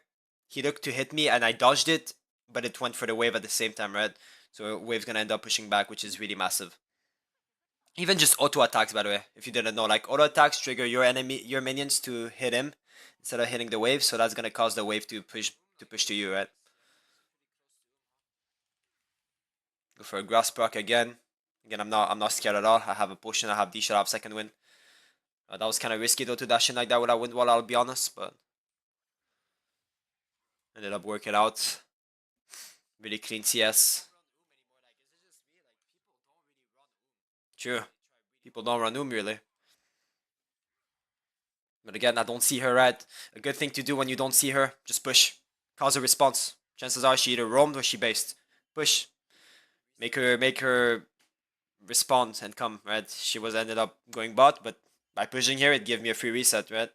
he looked to hit me and I dodged it, but it went for the wave at the same time, right? So wave's gonna end up pushing back, which is really massive. Even just auto attacks, by the way, if you didn't know, like auto attacks trigger your minions to hit him instead of hitting the wave, so that's gonna cause the wave to push to you, right? Go for a grass proc again. Again, I'm not scared at all. I have a potion, I have D shot, I have second win. That was kind of risky though to dash in like that without wind wall, I'll be honest, but ended up working out. Really clean CS. True. People don't run really. But again, I don't see her, right? A good thing to do when you don't see her, just push. Cause a response. Chances are she either roamed or she based. Push. Make her respond and come, right? She was ended up going bot, but by pushing here, it gave me a free reset, right?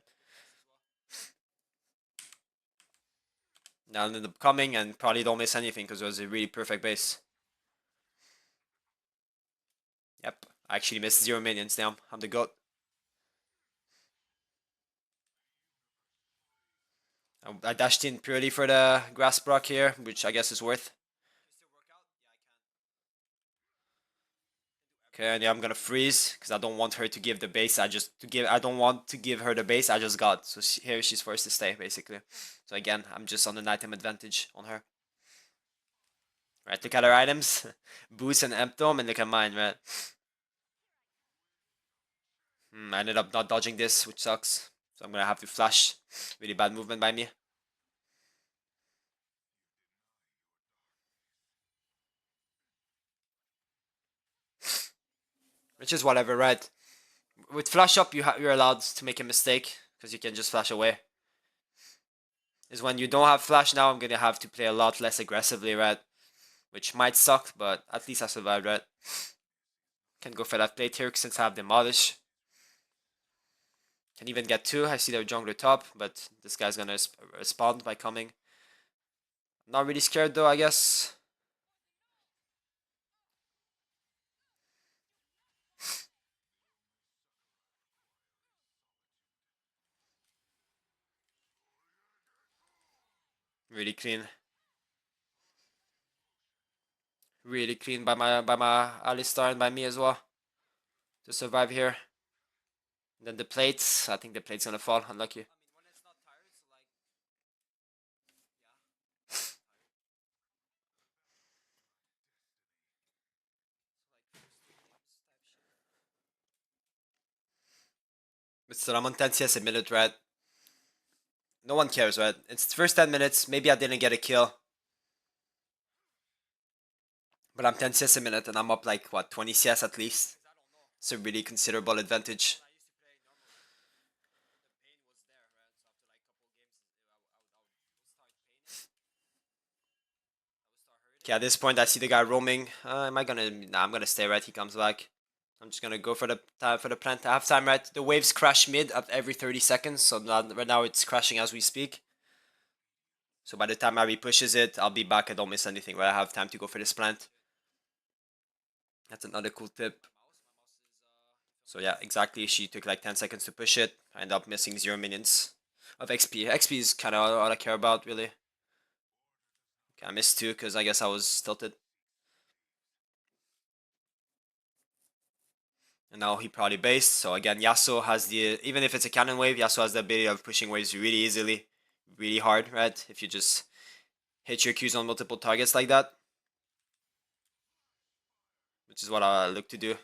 Now I ended up coming and probably don't miss anything because it was a really perfect base. Yep, I actually missed 0 minions now. I'm the GOAT. I dashed in purely for the grass proc here, which I guess is worth. Okay, and yeah, I'm gonna freeze because I don't want her to give the base. I don't want to give her the base I just got. So here she's forced to stay basically. So again, I'm just on the item advantage on her. Right, look at her items, boost and emptom, and look at mine, right? I ended up not dodging this, which sucks. So I'm gonna have to flash. Really bad movement by me. Which is whatever, right? With flash up, you're allowed to make a mistake because you can just flash away. Is when you don't have flash now, I'm gonna have to play a lot less aggressively, right? Which might suck, but at least I survived, right? Can go for that plate here since I have Demolish. Can even get 2. I see the jungler top, but this guy's gonna respond by coming. Not really scared though, I guess. Really clean. Really clean by my Alistar and by me as well. To survive here. And then the plates. I think the plate's gonna fall. Unlucky. But still, I'm on 10 CS a minute, right? No one cares, right? It's the first 10 minutes. Maybe I didn't get a kill. But I'm 10 CS a minute and I'm up like, what, 20 CS at least? It's a really considerable advantage. Okay, at this point I see the guy roaming. Am I gonna... Nah, I'm gonna stay, right? He comes back. I'm just gonna go for the plant to halftime, right? The waves crash mid at every 30 seconds, so right now it's crashing as we speak. So by the time Ahri pushes it, I'll be back. I don't miss anything, right? I have time to go for this plant. That's another cool tip. So yeah, exactly. She took like 10 seconds to push it. I end up missing 0 minions of XP. XP is kind of all I care about, really. Okay, I missed 2 because I guess I was tilted. And now he probably based. So again, Yasuo has the... Even if it's a cannon wave, Yasuo has the ability of pushing waves really easily. Really hard, right? If you just hit your Qs on multiple targets like that. Which is what I look to do.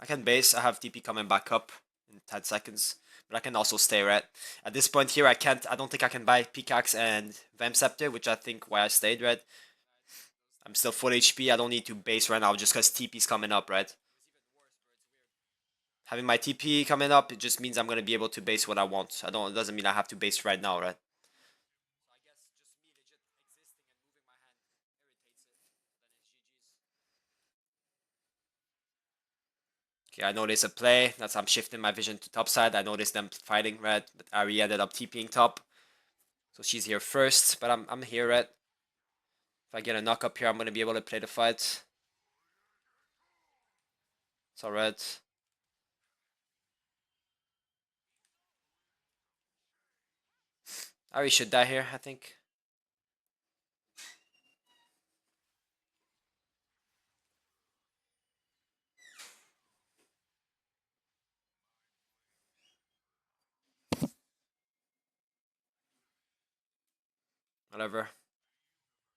I can base. I have TP coming back up in 10 seconds. But I can also stay, right? At this point here, I can't... I don't think I can buy Pickaxe and Vamp Scepter, which I think why I stayed, right? I'm still full HP. I don't need to base right now just because TP's coming up, right? Having my TP coming up, it just means I'm going to be able to base what I want. It doesn't mean I have to base right now, right? Okay, I notice a play. I'm shifting my vision to top side. I noticed them fighting, right? But Ahri ended up TPing top. So she's here first, but I'm here, right? If I get a knock up here, I'm going to be able to play the fight. It's alright. Ahri should die here, I think. Whatever.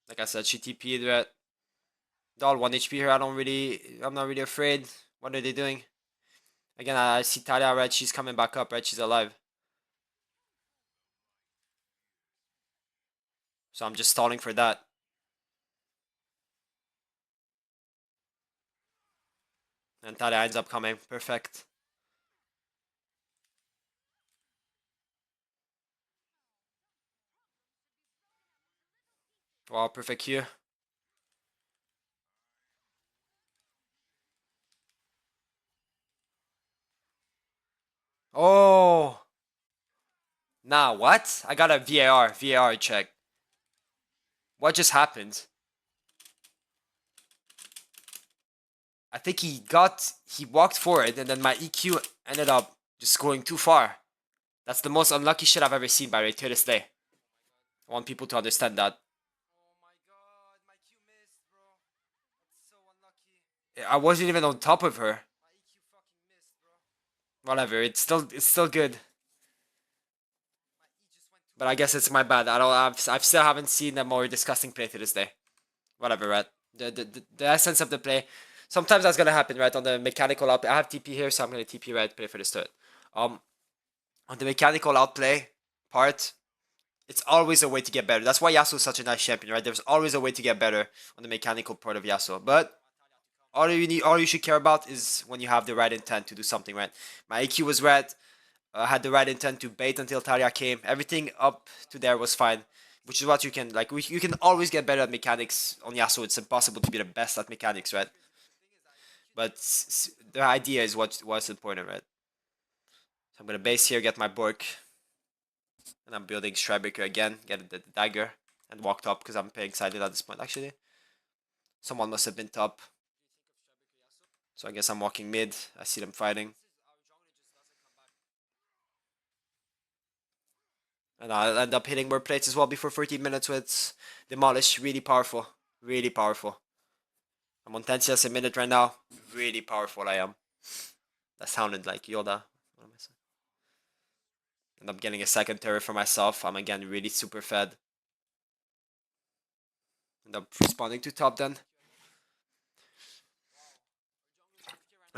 Like I said, she TP'd, right? Doll 1 HP here. I'm not really afraid. What are they doing? Again, I see Talia, right? She's coming back up, right? She's alive. So I'm just stalling for that. And Talia ends up coming. Perfect. Wow, perfect here. Oh! Nah, what? I got a VAR check. What just happened? I think he walked forward and then my EQ ended up just going too far. That's the most unlucky shit I've ever seen by Ray to this day. I want people to understand that. I wasn't even on top of her. Whatever, it's still good. But I guess it's my bad. I still haven't seen a more disgusting play to this day. Whatever, right? The essence of the play. Sometimes that's gonna happen, right? On the mechanical outplay. I have TP here, so I'm gonna TP right, play for the start. On the mechanical outplay part, it's always a way to get better. That's why Yasuo is such a nice champion, right? There's always a way to get better on the mechanical part of Yasuo. But all you should care about is when you have the right intent to do something, right? My AQ was right. I had the right intent to bait until Talia came. Everything up to there was fine, which is what you can like. You can always get better at mechanics on Yasuo. It's impossible to be the best at mechanics, right? But the idea is what's important, right? So I'm gonna base here, get my Bork, and I'm building Stridebreaker again, get the dagger, and walk top because I'm playing sided at this point. Actually, someone must have been top, so I guess I'm walking mid. I see them fighting. And I'll end up hitting more plates as well before 14 minutes with Demolish. Really powerful. Really powerful. I'm on 10 CS a minute right now. Really powerful I am. That sounded like Yoda. What am I saying? End up getting a second turret for myself. I'm again really super fed. End up responding to top then.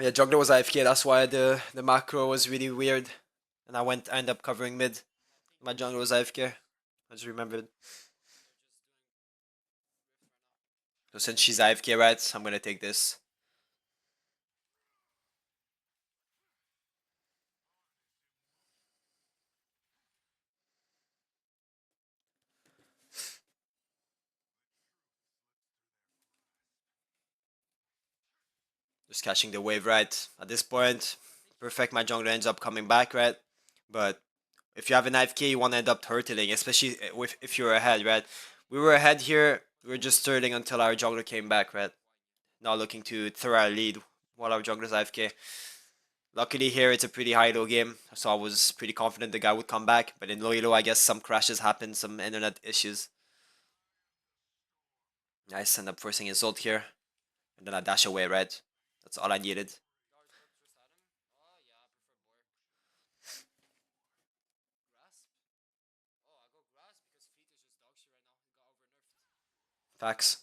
Yeah, jungler was AFK, that's why the macro was really weird. And I ended up covering mid. My jungler was AFK. I just remembered. So since she's AFK, right, I'm gonna take this. Just catching the wave, right? At this point, perfect, my jungler ends up coming back, right? But if you have an AFK, you want to end up turtling, especially if you're ahead, right? We were ahead here, we were just turtling until our jungler came back, right? Not looking to throw our lead while our jungler's AFK. Luckily here, it's a pretty high-low game, so I was pretty confident the guy would come back. But in low-elo, I guess some crashes happened, some internet issues. Nice, end up forcing his ult here. And then I dash away, right? That's all I needed. Facts.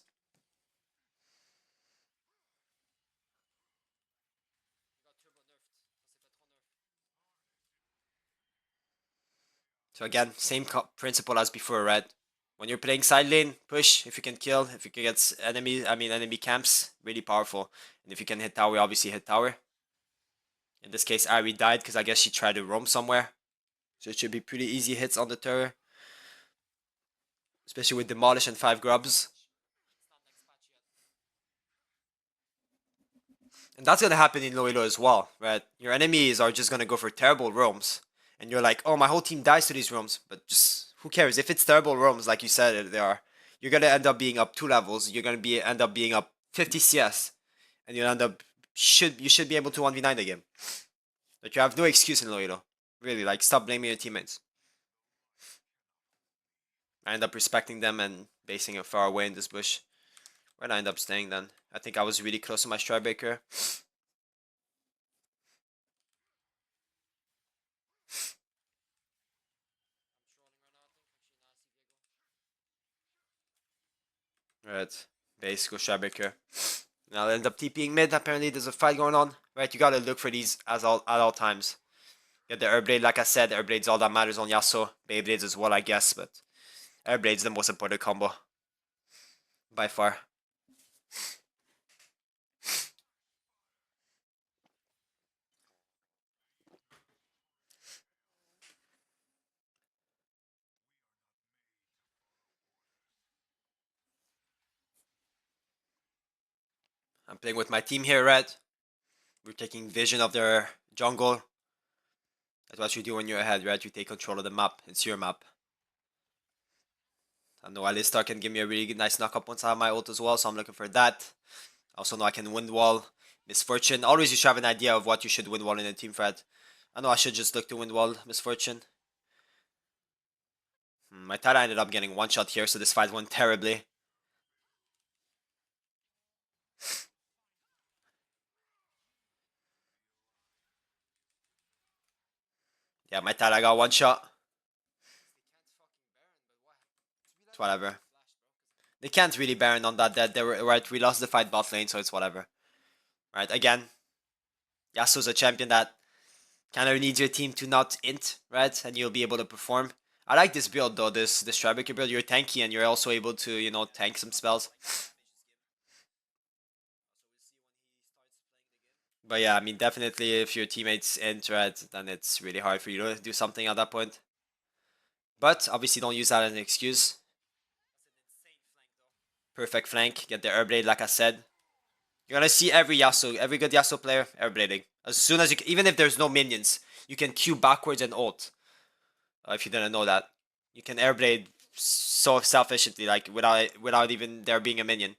So again, same principle as before, right? When you're playing side lane, push. If you can kill, if you can get enemy camps, really powerful. And if you can hit tower, obviously hit tower. In this case, Ahri died because I guess she tried to roam somewhere. So it should be pretty easy hits on the turret. Especially with Demolish and 5 grubs. And that's gonna happen in low elo as well, right? Your enemies are just gonna go for terrible roams. And you're like, oh, my whole team dies to these roams. But just, who cares? If it's terrible roams, like you said they are, you're gonna end up being up 2 levels. You're gonna end up being up 50 CS. And you end up, you should be able to 1v9 the game. Like, you have no excuse in low elo. Really, like, stop blaming your teammates. I end up respecting them and basing it far away in this bush. Where'd I end up staying then? I think I was really close to my Strikebreaker. Right, base, go Strikebreaker. And I'll end up TPing mid. Apparently there's a fight going on. Right, you gotta look for these at all times. Get the Airblade, like I said, Airblade's all that matters on Yasuo. Beyblades as well, I guess, but Airblade's the most important combo. By far. I'm playing with my team here, Red. We're taking vision of their jungle. That's what you do when you're ahead, right? You take control of the map. It's your map. I know Alistar can give me a really nice knock-up once I have my ult as well, so I'm looking for that. I also know I can wind wall. Misfortune. Always you should have an idea of what you should wind wall in a team fight. I know I should just look to wind wall Misfortune. My Tara ended up getting one shot here, so this fight went terribly. Yeah, my Tara got one shot. It's whatever. They can't really Baron on that dead. They were right. We lost the fight bot lane, so it's whatever. Right, again. Yasuo's a champion that kind of needs your team to not int, right? And you'll be able to perform. I like this build though, this Strikebreaker build. You're tanky and you're also able to, you know, tank some spells. But yeah, I mean, definitely if your teammates int, right, then it's really hard for you to do something at that point. But obviously don't use that as an excuse. Perfect flank, get the Airblade like I said. You're gonna see every Yasuo, every good Yasuo player airblading. As soon as you, even if there's no minions, you can Q backwards and ult. If you didn't know that, you can airblade so self-efficiently, like without even there being a minion.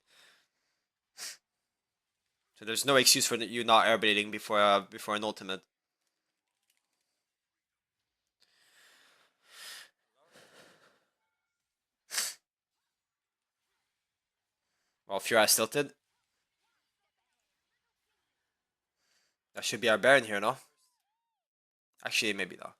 So there's no excuse for you not airblading before an ultimate. Well, Fury tilted. That should be our Baron here, no? Actually, maybe not.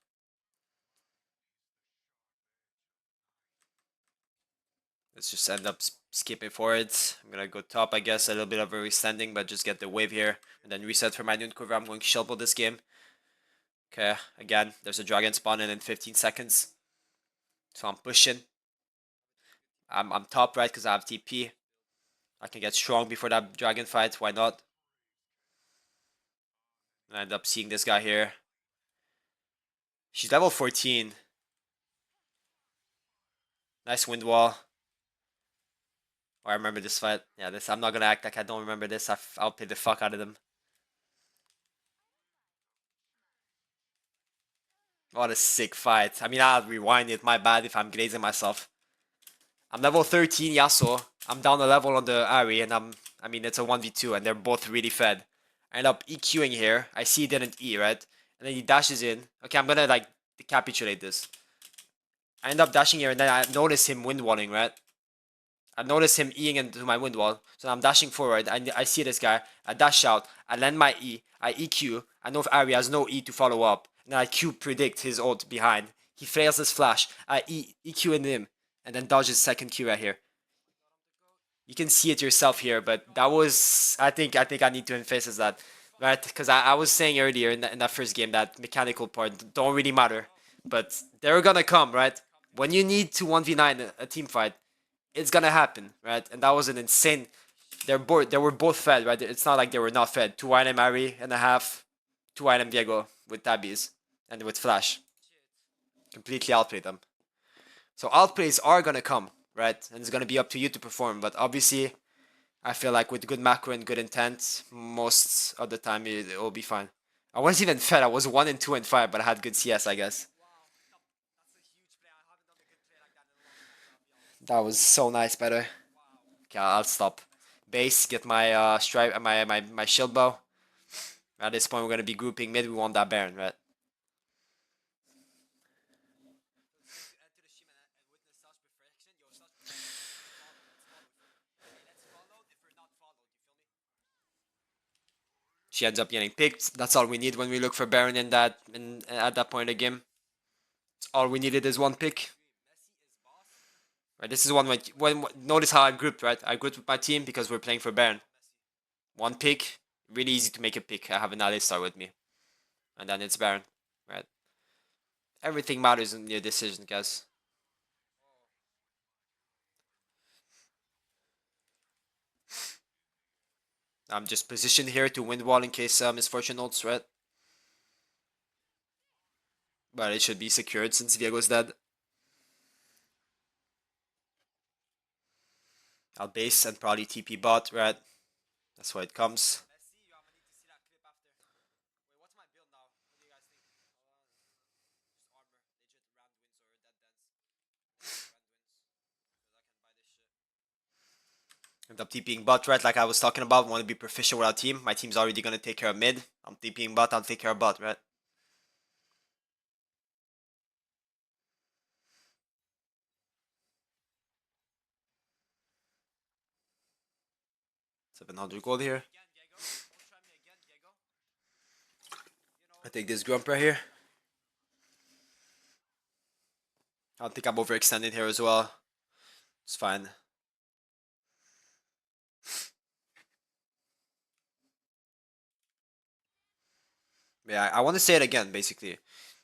Let's just end up skipping forward. I'm gonna go top, I guess, a little bit of overextending, but just get the wave here and then reset for my noon cover. I'm going Shelbo this game. Okay, again, there's a dragon spawning in 15 seconds. So I'm pushing. I'm top right because I have TP. I can get strong before that dragon fight. Why not? I end up seeing this guy here. She's level 14. Nice wind wall. Oh, I remember this fight. Yeah, this. I'm not gonna act like I don't remember this. I'll play the fuck out of them. What a sick fight. I mean, I'll rewind it. My bad if I'm glazing myself. I'm level 13 Yasuo. I'm down a level on the Ahri, and I mean, it's a 1v2, and they're both really fed. I end up EQing here. I see he didn't E, right? And then he dashes in. Okay, I'm gonna, like, decapitulate this. I end up dashing here, and then I notice him wind walling, right? I notice him Eing into my wind wall. So I'm dashing forward. I see this guy. I dash out. I land my E. I EQ. I know if Ahri has no E to follow up. And then I Q predict his ult behind. He fails his flash. I EQ in him. And then dodge his second Q right here. You can see it yourself here, but that was... I think I need to emphasize that. Right? Because I was saying earlier in that first game that mechanical part don't really matter. But they're gonna come, right? When you need to 1v9 a team fight, it's gonna happen, right? And that was an insane. They were both fed, right? It's not like they were not fed. 2 item Ahri and a half, 2 item Diego with tabbies and with flash. Completely outplayed them. So outplays are gonna come, right? And it's gonna be up to you to perform. But obviously, I feel like with good macro and good intent, most of the time it will be fine. I wasn't even fed. I was 1 and 2 and 5, but I had good CS, I guess. That was so nice, better. Okay, I'll stop. Base, get my stripe, my shield bow. At this point, we're gonna be grouping mid. We want that Baron, right? She ends up getting picked. That's all we need when we look for Baron at that point of the game. All we needed is one pick. Right, this is one when notice how I grouped, right? I grouped with my team because we're playing for Baron. One pick, really easy to make a pick. I have an ally star with me, and then it's Baron, right? Everything matters in your decision, guys. I'm just positioned here to wind wall in case misfortune ults, right? But it should be secured since Diego's dead. I'll base and probably TP bot, right? That's why it comes. End up TPing bot, right? Like I was talking about, want to be proficient with our team. My team's already going to take care of mid. I'm TPing bot, I'll take care of bot, right? 700 gold here. I take this grump right here. I don't think I'm overextending here as well. It's fine. Yeah, I want to say it again, basically.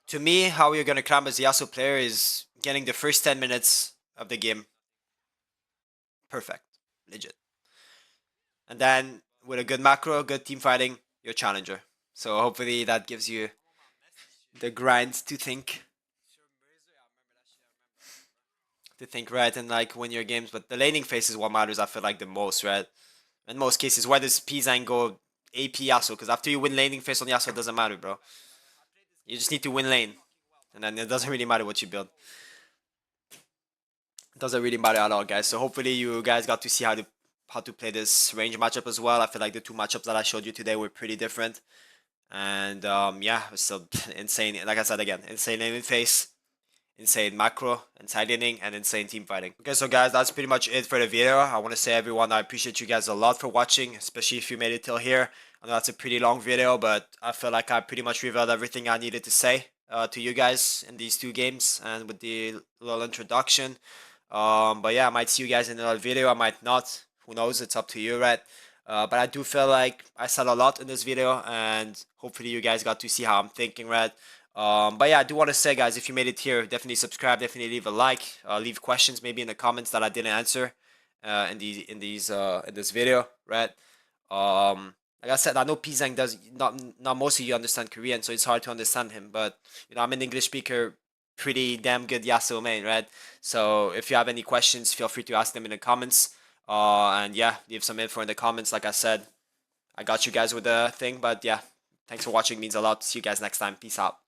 To me, how you're going to climb as a Yasuo player is getting the first 10 minutes of the game perfect. Legit. And then with a good macro, good team fighting, you're a challenger. So hopefully that gives you the grind to think. To think right and like win your games. But the laning phase is what matters, I feel like, the most, right? In most cases, why does pzzzang go AP Yasuo? Because after you win laning phase on Yasuo, it doesn't matter, bro. You just need to win lane. And then it doesn't really matter what you build. It doesn't really matter at all, guys. So hopefully you guys got to see how to play this range matchup as well. I feel like the two matchups that I showed you today were pretty different. And yeah, it was still insane. Like I said again, insane laning phase, insane macro, insane laning, and insane team fighting. Okay, so guys, that's pretty much it for the video. I want to say, everyone, I appreciate you guys a lot for watching, especially if you made it till here. I know that's a pretty long video, but I feel like I pretty much revealed everything I needed to say to you guys in these two games and with the little introduction. But yeah, I might see you guys in another video. I might not. Who knows? It's up to you, right? But I do feel like I said a lot in this video, and hopefully you guys got to see how I'm thinking, right? But yeah, I do want to say, guys, if you made it here, definitely subscribe, definitely leave a like, leave questions maybe in the comments that I didn't answer in this video, right? Like I said, I know pzzzang does not most of you understand Korean, so it's hard to understand him. But you know, I'm an English speaker, pretty damn good Yasuo main, right? So if you have any questions, feel free to ask them in the comments. And yeah, leave some info in the comments. Like I said, I got you guys with the thing, but yeah, thanks for watching. Means a lot. See you guys next time. Peace out.